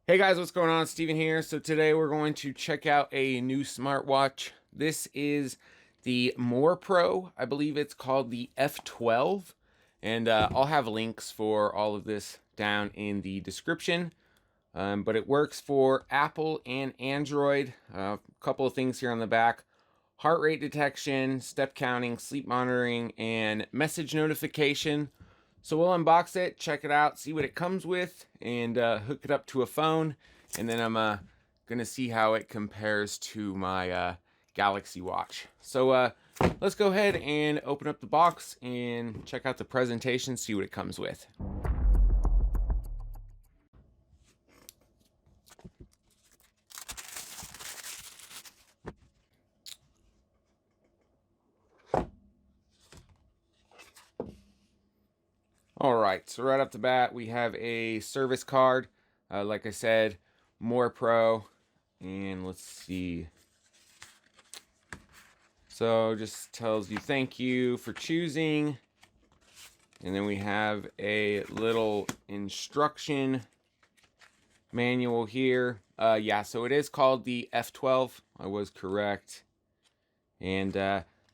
Hey guys, what's going on? Steven here. So today we're going to check out a new smartwatch. This is the MorePro. I believe it's called the F12. And I'll have links for all of this down in the description. But it works for Apple and Android. A couple of things here on the back. Heart rate detection, step counting, sleep monitoring, and message notification. So we'll unbox it, check it out, see what it comes with, and hook it up to a phone. And then I'm going to see how it compares to my Galaxy Watch. So let's go ahead and open up the box and check out the presentation, see what it comes with. All right, so right off the bat, we have a service card. Like I said, MorePro. And let's see. So just tells you thank you for choosing. And then we have a little instruction manual here. Yeah, so it is called the F12. I was correct. And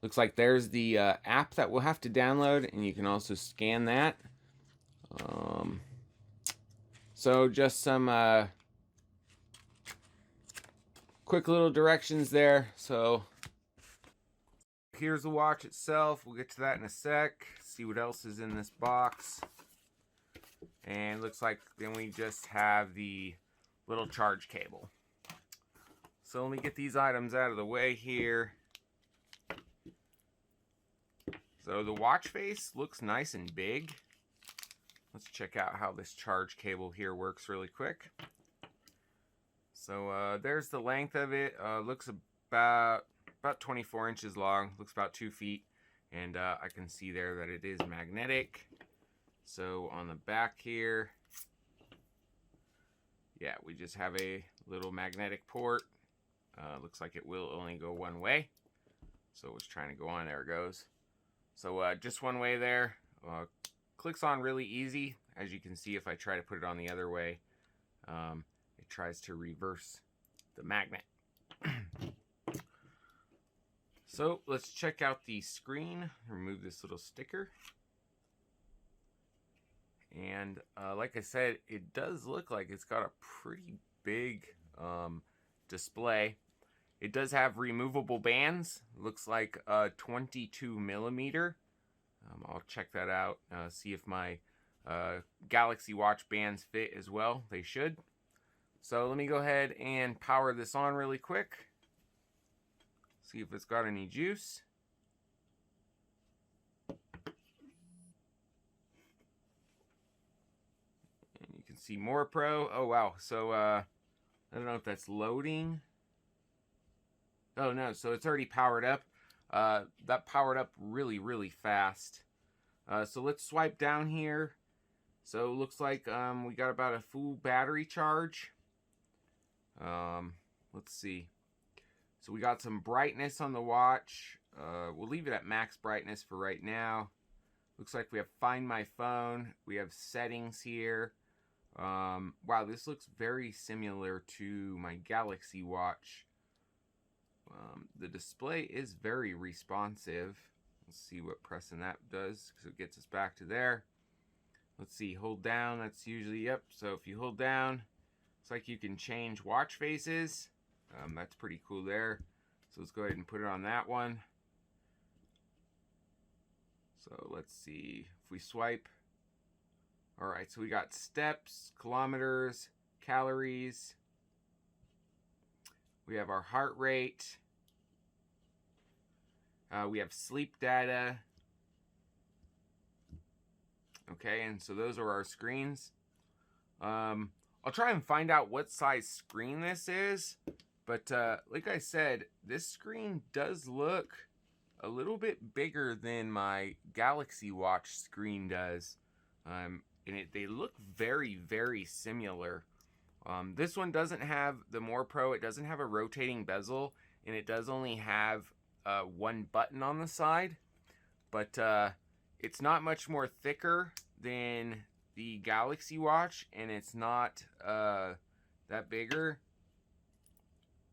looks like there's the app that we'll have to download, and you can also scan that. So just some quick little directions there. So here's the watch itself. We'll get to that in a sec. See what else is in this box. And looks like then we just have the little charge cable. So let me get these items out of the way here. So the watch face looks nice and big. Let's check out how this charge cable here works really quick. So there's the length of it. Looks about 24 inches long. Looks about 2 feet. And I can see there that it is magnetic. So on the back here, yeah, we just have a little magnetic port. Looks like it will only go one way. So it's trying to go on. There it goes. So just one way there. Clicks on really easy. As you can see, if I try to put it on the other way, it tries to reverse the magnet. So let's check out the screen. Remove this little sticker. And like I said, it does look like it's got a pretty big display. It does have removable bands. Looks like 22 millimeter. I'll check that out, see if my Galaxy Watch bands fit as well. They should. So let me go ahead and power this on really quick. See if it's got any juice. And you can see MorePro. Oh wow, so I don't know if that's loading. Oh no, so it's already powered up. That powered up really fast. So let's swipe down here. So it looks like we got about a full battery charge. Let's see. So we got some brightness on the watch. We'll leave it at max brightness for right now. Looks like we have Find My Phone. We have settings here. Wow, this looks very similar to my Galaxy Watch. The display is very responsive. Let's see what pressing that does, because it gets us back to there. Let's see, hold down, that's usually, yep. So if you hold down, it's like you can change watch faces. That's pretty cool there. So let's go ahead and put it on that one. So let's see, if we swipe. All right, so we got steps, kilometers, calories. We have our heart rate. We have sleep data. Okay, and so those are our screens. I'll try and find out what size screen this is. But like I said, this screen does look a little bit bigger than my Galaxy Watch screen does. And they look very similar. This one doesn't have the MorePro. It doesn't have a rotating bezel, and it does only have one button on the side. But it's not much more thicker than the Galaxy Watch, and it's not that bigger.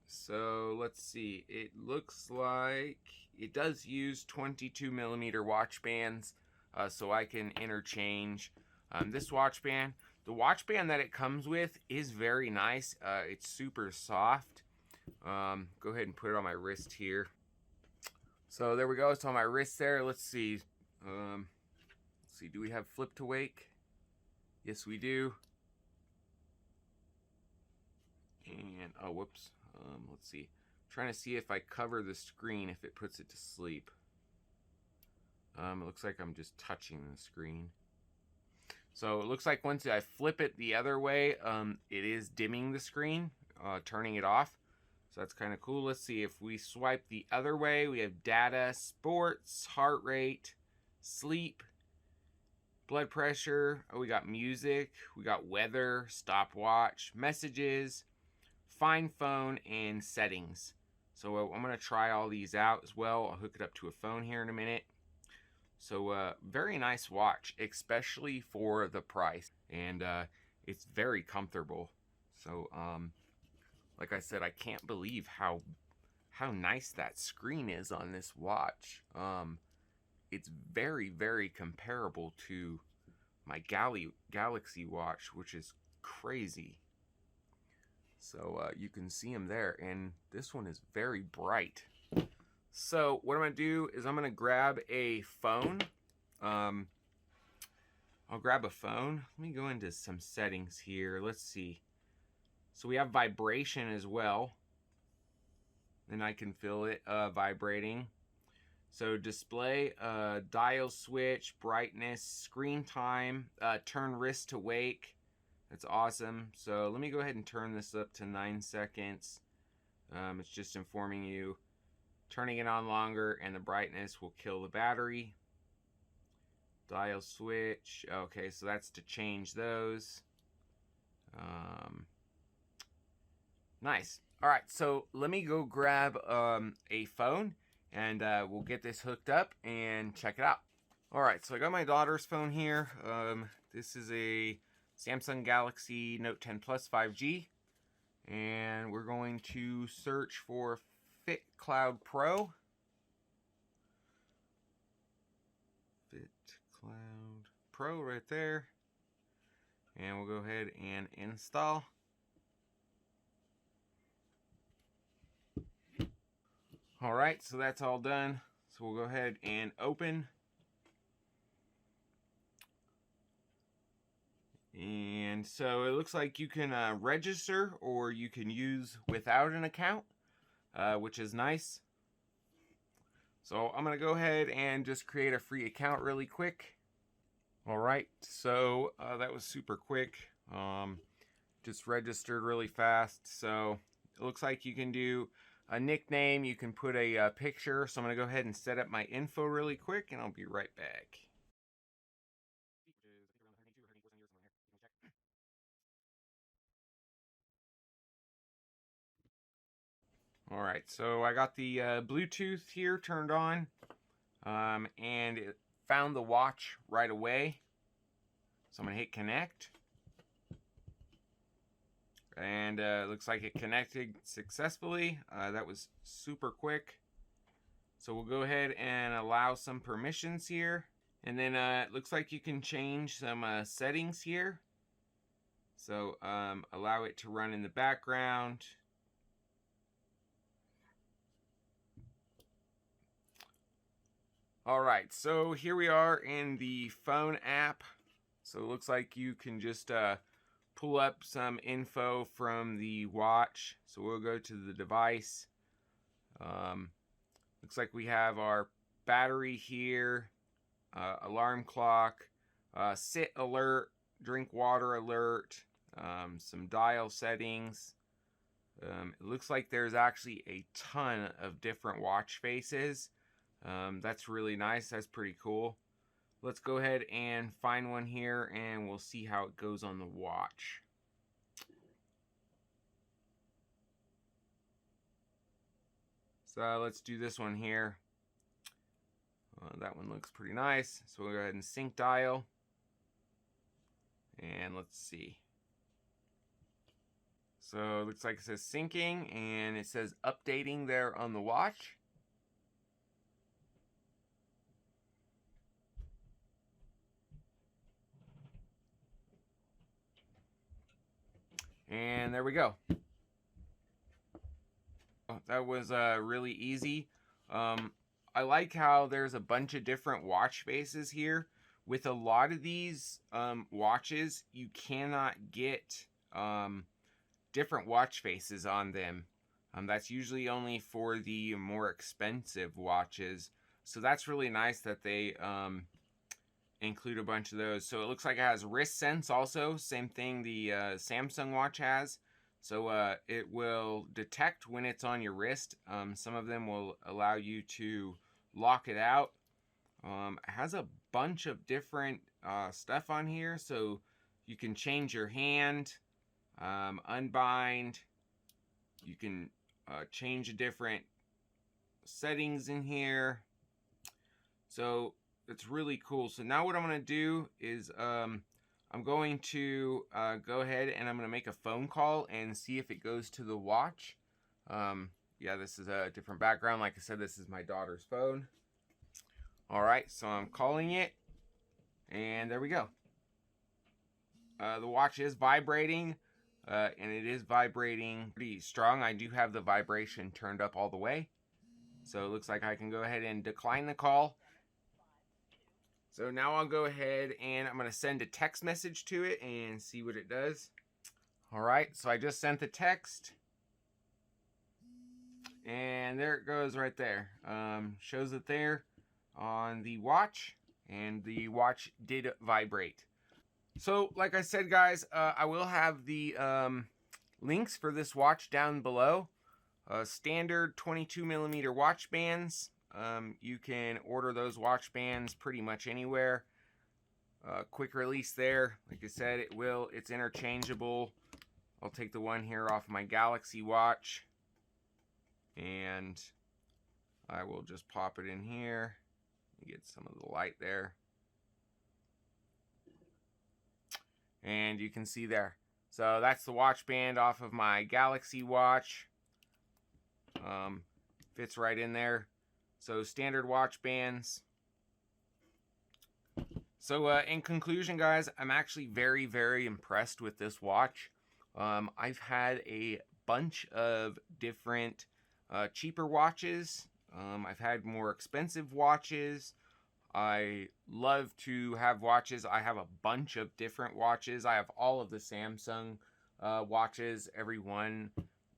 So let's see, it looks like it does use 22mm watch bands, so I can interchange this watch band. The watch band that it comes with is very nice. It's super soft. Go ahead and put it on my wrist here. So there we go, it's on my wrist there. Let's see, do we have flip to wake? Yes, we do. And, oh, whoops. Let's see. I'm trying to see if I cover the screen, if it puts it to sleep. It looks like I'm just touching the screen. So it looks like once I flip it the other way, it is dimming the screen, turning it off. So that's kind of cool. Let's see, if we swipe the other way, we have data, sports, heart rate, sleep, blood pressure. Oh, we got music, we got weather, stopwatch, messages, find phone, and settings. So I'm going to try all these out as well. I'll hook it up to a phone here in a minute. So very nice watch, especially for the price, and it's very comfortable. So like I said, I can't believe how nice that screen is on this watch. It's very, very comparable to my Galaxy watch, which is crazy. So you can see them there, and this one is very bright. So what I'm going to do is I'm going to grab a phone. I'll grab a phone. Let me go into some settings here. Let's see. So we have vibration as well. And I can feel it vibrating. So display, dial switch, brightness, screen time, turn wrist to wake. That's awesome. So let me go ahead and turn this up to 9 seconds. It's just informing you. Turning it on longer and the brightness will kill the battery. Dial switch. Okay, so that's to change those. Nice. All right, so let me go grab a phone, and we'll get this hooked up and check it out. All right, so I got my daughter's phone here. This is a Samsung Galaxy Note 10 Plus 5G, and we're going to search for Fit Cloud Pro. Fit Cloud Pro right there. And we'll go ahead and install. Alright, so that's all done. So we'll go ahead and open. And so it looks like you can register, or you can use without an account, which is nice. So I'm going to go ahead and just create a free account really quick. Alright, so that was super quick. Just registered really fast. So it looks like you can do a nickname, you can put a picture. So I'm going to go ahead and set up my info really quick, and I'll be right back. Alright, so I got the Bluetooth here turned on, and it found the watch right away. So I'm going to hit connect. And it looks like it connected successfully. That was super quick. So we'll go ahead and allow some permissions here. And then it looks like you can change some settings here. So allow it to run in the background. Alright, so here we are in the phone app. So it looks like you can just pull up some info from the watch. So we'll go to the device. Looks like we have our battery here, alarm clock, sit alert, drink water alert, some dial settings. It looks like there's actually a ton of different watch faces. That's really nice. That's pretty cool. Let's go ahead and find one here, and we'll see how it goes on the watch. So let's do this one here. That one looks pretty nice. So we'll go ahead and sync dial. And let's see. So it looks like it says syncing, and it says updating there on the watch. And there we go. That was really easy. I like how there's a bunch of different watch faces here. With a lot of these watches, you cannot get different watch faces on them. That's usually only for the more expensive watches. So that's really nice that they include a bunch of those. So it looks like it has wrist sense also. Same thing the Samsung watch has. So it will detect when it's on your wrist. Some of them will allow you to lock it out. It has a bunch of different stuff on here. So you can change your hand, unbind. You can change different settings in here. So it's really cool. So now what I'm going to do is I'm going to go ahead and I'm going to make a phone call and see if it goes to the watch. Yeah, this is a different background. Like I said, this is my daughter's phone. All right, so I'm calling it, and there we go. The watch is vibrating, and it is vibrating pretty strong. I do have the vibration turned up all the way. So it looks like I can go ahead and decline the call. So now I'll go ahead and I'm going to send a text message to it and see what it does. All right, so I just sent the text. And there it goes right there. Shows it there on the watch, and the watch did vibrate. So like I said, guys, I will have the links for this watch down below. Standard 22mm watch bands. You can order those watch bands pretty much anywhere. Quick release there. Like I said, it's interchangeable. I'll take the one here off my Galaxy watch, and I will just pop it in here. Get some of the light there. And you can see there. So that's the watch band off of my Galaxy watch. Fits right in there. So standard watch bands. So in conclusion, guys, I'm actually very, very impressed with this watch. I've had a bunch of different cheaper watches. I've had more expensive watches. I love to have watches. I have a bunch of different watches. I have all of the Samsung watches, every one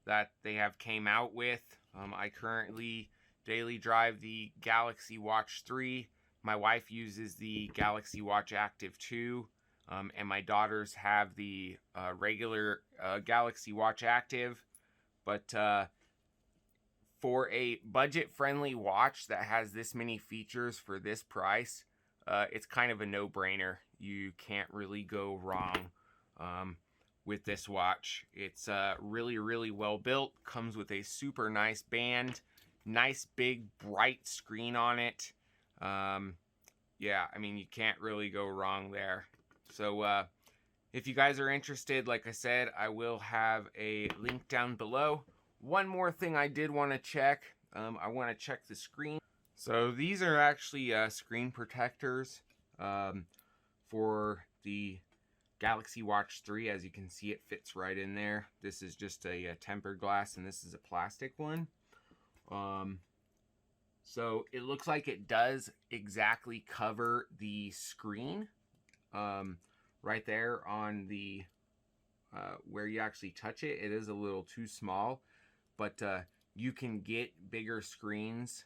that they have came out with. I currently daily drive the Galaxy Watch 3. My wife uses the Galaxy Watch Active 2. And my daughters have the regular Galaxy Watch Active. But for a budget-friendly watch that has this many features for this price, it's kind of a no-brainer. You can't really go wrong with this watch. It's really, really well built. Comes with a super nice band. Nice, big, bright screen on it. Yeah, I mean, you can't really go wrong there. So, if you guys are interested, like I said, I will have a link down below. One more thing I did want to check. I want to check the screen. So these are actually screen protectors for the Galaxy Watch 3. As you can see, it fits right in there. This is just a tempered glass, and this is a plastic one. So it looks like it does exactly cover the screen right there on the where you actually touch it. It is a little too small, but you can get bigger screens,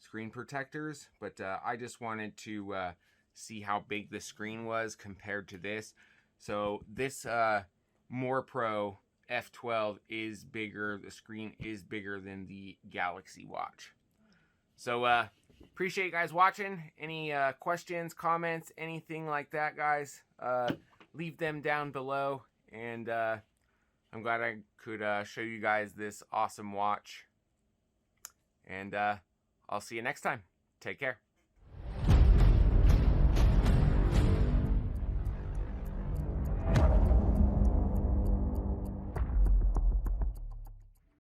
screen protectors, but I just wanted to see how big the screen was compared to this. So this MorePro F12 is bigger. The screen is bigger than the Galaxy Watch. So appreciate you guys watching. Any questions, comments, anything like that, guys, leave them down below. And I'm glad I could show you guys this awesome watch. And I'll see you next time. Take care.